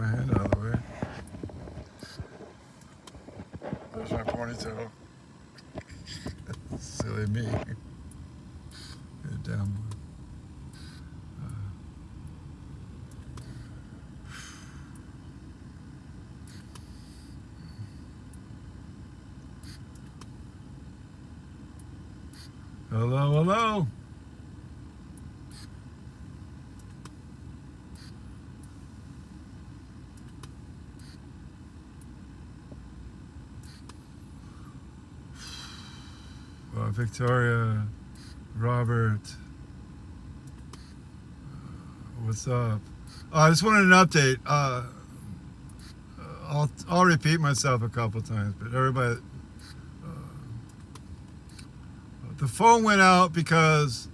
my hand out of the way. There's my ponytail. Silly me. Damn. Hello, hello. Victoria, Robert, what's up? I just wanted an update. I'll repeat myself a couple times, but everybody, the phone went out because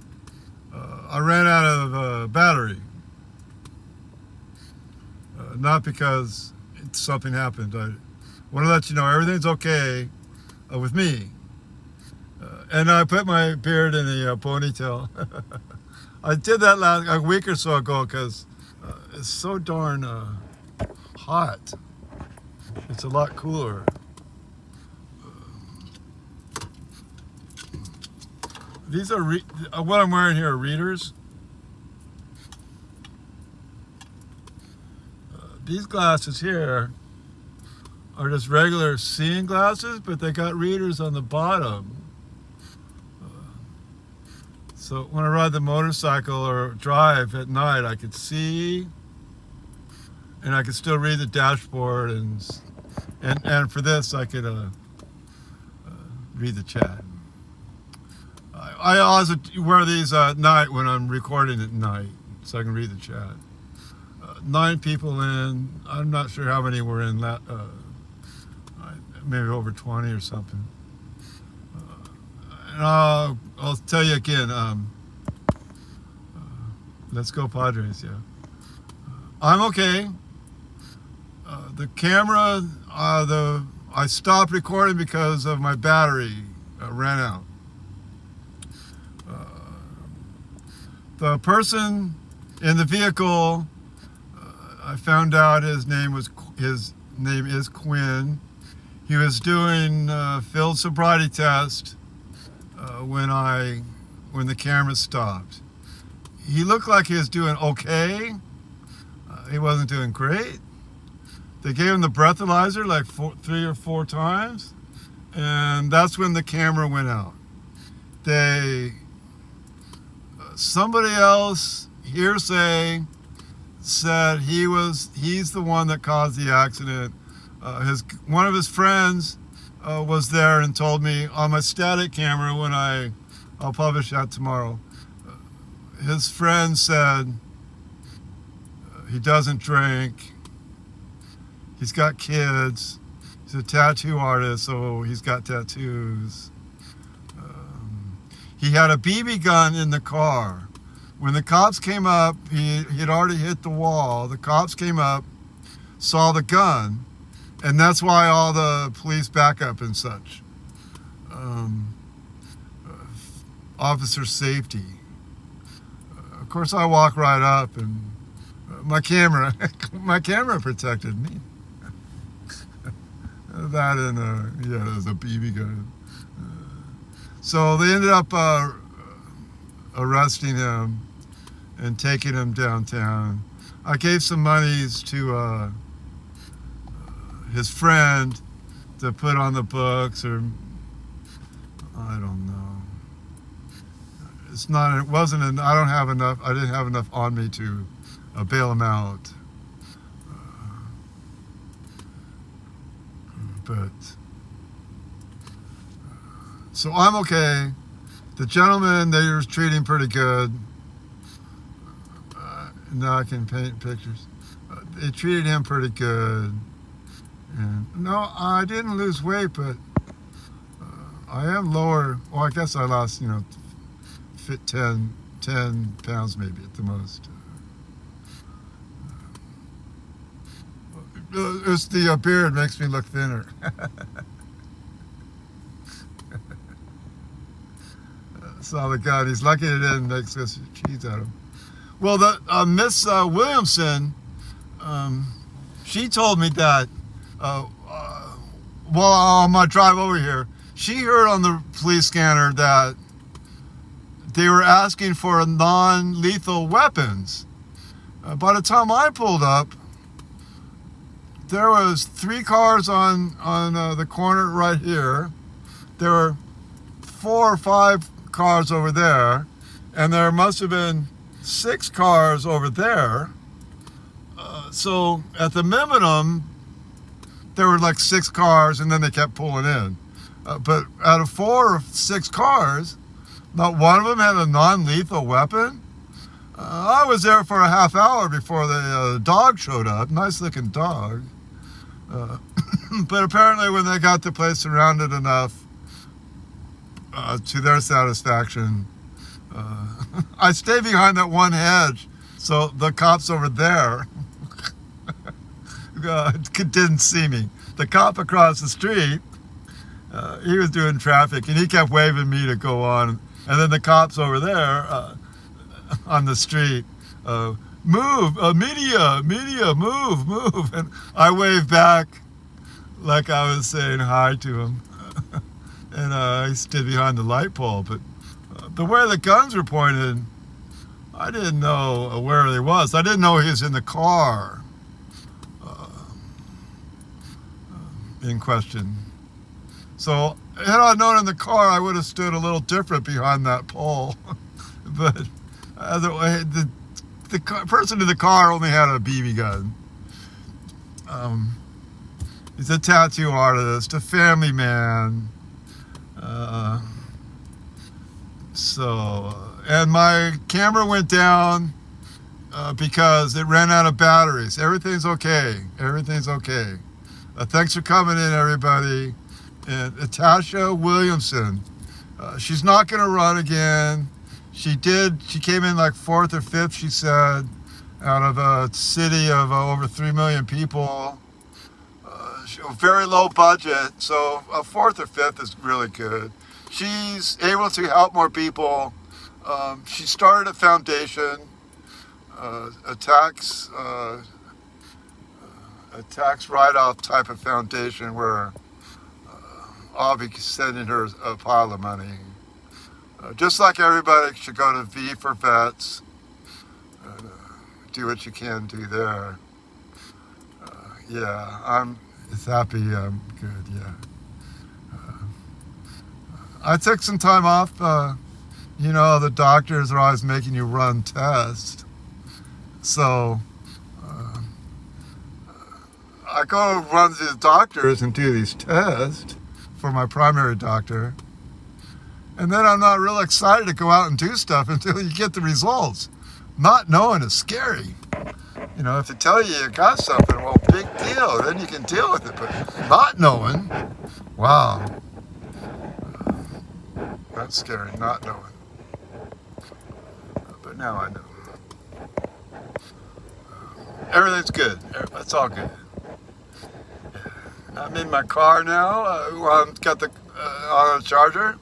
I ran out of battery, not because something happened. I want to let you know everything's okay with me. And I put my beard in a ponytail. I did that a week or so ago because it's so darn hot. It's a lot cooler. These are what I'm wearing here are readers. These glasses here are just regular seeing glasses, but they got readers on the bottom. So when I ride the motorcycle or drive at night, I could see, and I could still read the dashboard, and for this I could read the chat. I also wear these at night when I'm recording at night, so I can read the chat. 9 people in. I'm not sure how many were in. Maybe over 20 or something. And I'll tell you again. Let's go Padres, yeah. I'm okay. The camera, I stopped recording because of my battery ran out. The person in the vehicle, I found out his name is Quinn. He was doing field sobriety test when the camera stopped. He looked like he was doing okay. He wasn't doing great. They gave him the breathalyzer like 3 or 4 times, and that's when the camera went out. Somebody else, hearsay, said he's the one that caused the accident. One of his friends was there and told me on my static camera when I'll publish that tomorrow. His friend said he doesn't drink. He's got kids. He's a tattoo artist, so he's got tattoos. He had a BB gun in the car. When the cops came up, he had already hit the wall. The cops came up, saw the gun, and that's why all the police backup and such. Officer safety. Of course, I walk right up, and my camera protected me. That and there's a BB gun. So they ended up arresting him and taking him downtown. I gave some monies to his friend to put on the books, or I don't know. I didn't have enough on me to bail him out. So I'm okay. The gentleman, they were treating pretty good. Now I can paint pictures. They treated him pretty good. And no, I didn't lose weight, but I am lower. Well, I guess I lost, 10 pounds maybe at the most. It's the beard makes me look thinner. Saw the guy. He's lucky it didn't make such cheese out of him. Well, the Miss Williamson, She told me that while on my drive over here, she heard on the police scanner that they were asking for non-lethal weapons. By the time I pulled up, there was 3 cars on the corner right here. There were 4 or 5 cars over there, and there must have been 6 cars over there. So at the minimum, there were like 6 cars, and then they kept pulling in. But out of 4 or 6 cars, not one of them had a non-lethal weapon. I was there for a half hour before the dog showed up. Nice looking dog. But apparently when they got the place surrounded enough to their satisfaction, I stayed behind that one hedge, so the cops over there didn't see me. The cop across the street, he was doing traffic, and he kept waving me to go on. And then the cops over there on the street, move, media, move. And I waved back like I was saying hi to him. And I stood behind the light pole. But the way the guns were pointed, I didn't know where he was. I didn't know he was in the car in question. So had I known in the car, I would have stood a little different behind that pole. But either way, the person in the car only had a BB gun. He's a tattoo artist, a family man. And my camera went down because it ran out of batteries. Everything's okay. Everything's okay. Thanks for coming in, everybody. And Natasha Williamson, she's not going to run again. She came in like 4th or 5th, she said, out of a city of over 3 million people. Very low budget, so a 4th or 5th is really good. She's able to help more people. She started a foundation, a tax write-off type of foundation where I'll be sending her a pile of money. Just like everybody should go to V for Vets. Do what you can do there. Yeah, I'm happy. I'm good, yeah. I took some time off. You know, the doctors are always making you run tests. So I go run to the doctors and do these tests for my primary doctor. And then I'm not real excited to go out and do stuff until you get the results. Not knowing is scary. You know, if they tell you got something, well, big deal. Then you can deal with it. But not knowing, wow. That's scary, not knowing. But now I know. Everything's good. It's all good. I'm in my car now. I've got the on a charger.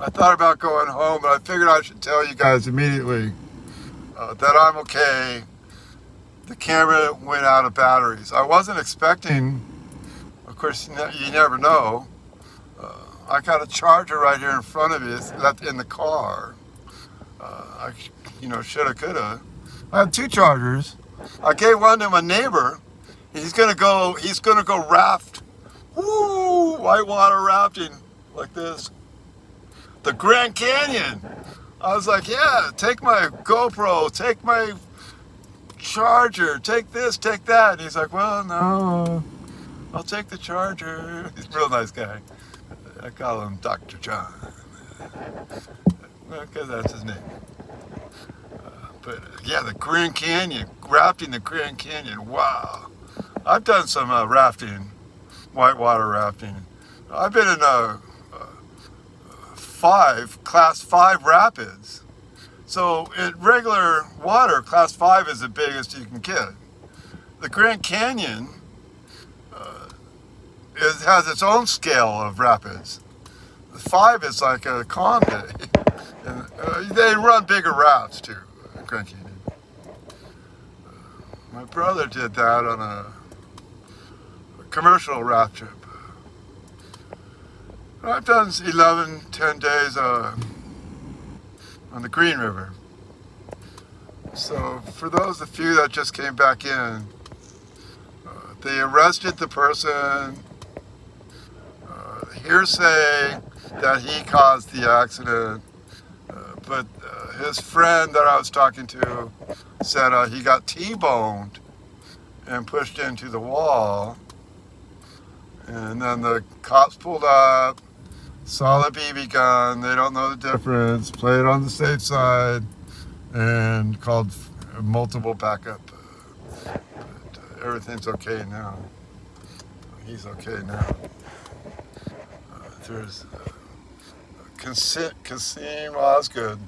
I thought about going home, but I figured I should tell you guys immediately that I'm okay. The camera went out of batteries. I wasn't expecting, of course, you never know. I got a charger right here in front of me. It's left in the car. I, shoulda, coulda. I have 2 chargers. I gave one to my neighbor. He's gonna go raft. Woo! Whitewater rafting like this. The Grand Canyon. I was like, yeah, take my GoPro, take my charger, take this, take that. And he's like, well, no, I'll take the charger. He's a real nice guy. I call him Dr. John, because that's his name. But yeah, the Grand Canyon, rafting the Grand Canyon, wow. I've done some rafting, whitewater rafting. I've been in class 5 rapids. So in regular water, class 5 is the biggest you can get. The Grand Canyon has its own scale of rapids. 5 is like a calm day. And they run bigger rafts too, Grand Canyon. My brother did that on a commercial raft trip. I've done 11, 10 days on the Green River. So for those, the few that just came back in, they arrested the person, hearsay that he caused the accident, but his friend that I was talking to said he got T-boned and pushed into the wall, and then the cops pulled up, saw the BB gun, they don't know the difference, played on the safe side, and called multiple backup. But everything's okay now. He's okay now. There's Kasim Osgood.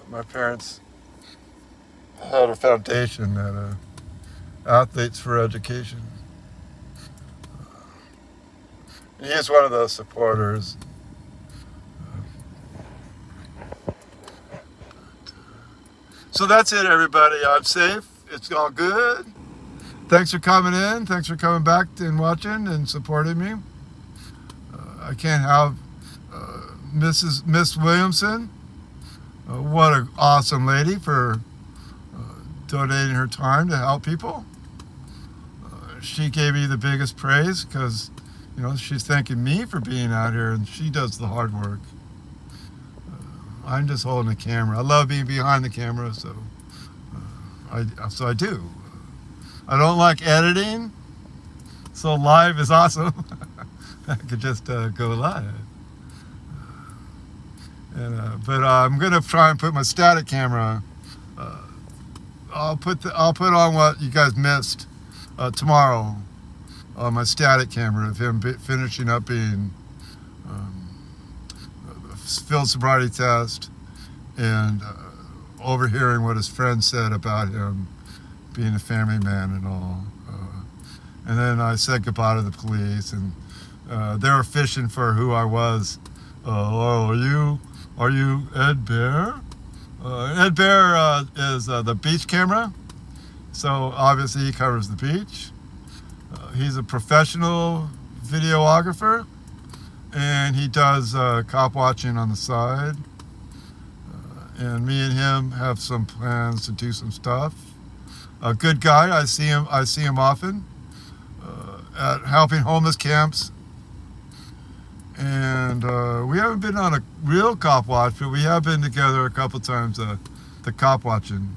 My parents had a foundation that Athletes for Education. He is one of those supporters. So that's it, everybody. I'm safe. It's all good. Thanks for coming in. Thanks for coming back and watching and supporting me. I can't have Miss Williamson. What an awesome lady for donating her time to help people. She gave me the biggest praise because, you know, she's thanking me for being out here, and she does the hard work. I'm just holding the camera. I love being behind the camera, so I do. I don't like editing, so live is awesome. I could just go live. But I'm gonna try and put my static camera. I'll put on what you guys missed tomorrow on my static camera of him finishing up being field sobriety test and overhearing what his friend said about him being a family man and all. And then I said goodbye to the police, and they were fishing for who I was. Are you Ed Bear? Ed Bear is the beach camera, so obviously he covers the beach. He's a professional videographer, and he does cop watching on the side. And me and him have some plans to do some stuff. A good guy. I see him often at helping homeless camps. And we haven't been on a real cop watch, but we have been together a couple times. The cop watching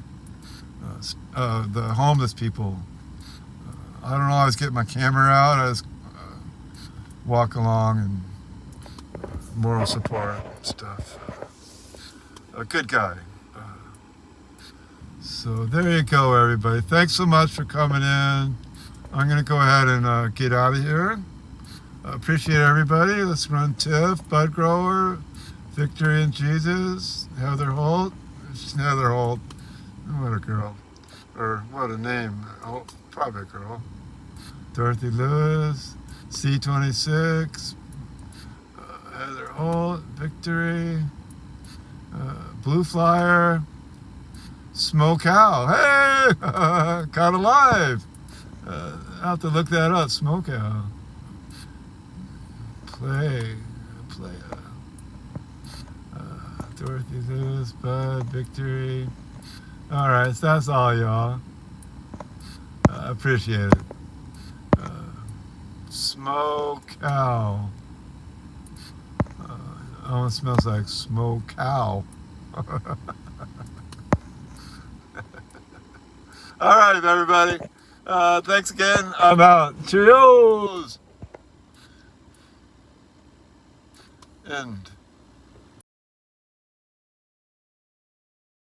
the homeless people. I don't always get my camera out. I just walk along and moral support stuff. A good guy. So there you go, everybody. Thanks so much for coming in. I'm going to go ahead and get out of here. Appreciate everybody. Let's run Tiff, Bud Grower, Victory in Jesus, Heather Holt. It's Heather Holt. What a girl. Or what a name. Oh, probably a girl. Dorothy Lewis, C26, Heather Holt, Victory, Blue Flyer, Smoke Owl. Hey! Caught alive. I'll have to look that up. Smoke Owl. Play. Dorothy Lewis, Bud, Victory. All right, so that's all, y'all. Appreciate it. Smoke Cow. Oh, it smells like smoke cow. All right, everybody. Thanks again. I'm out. Cheerios. End.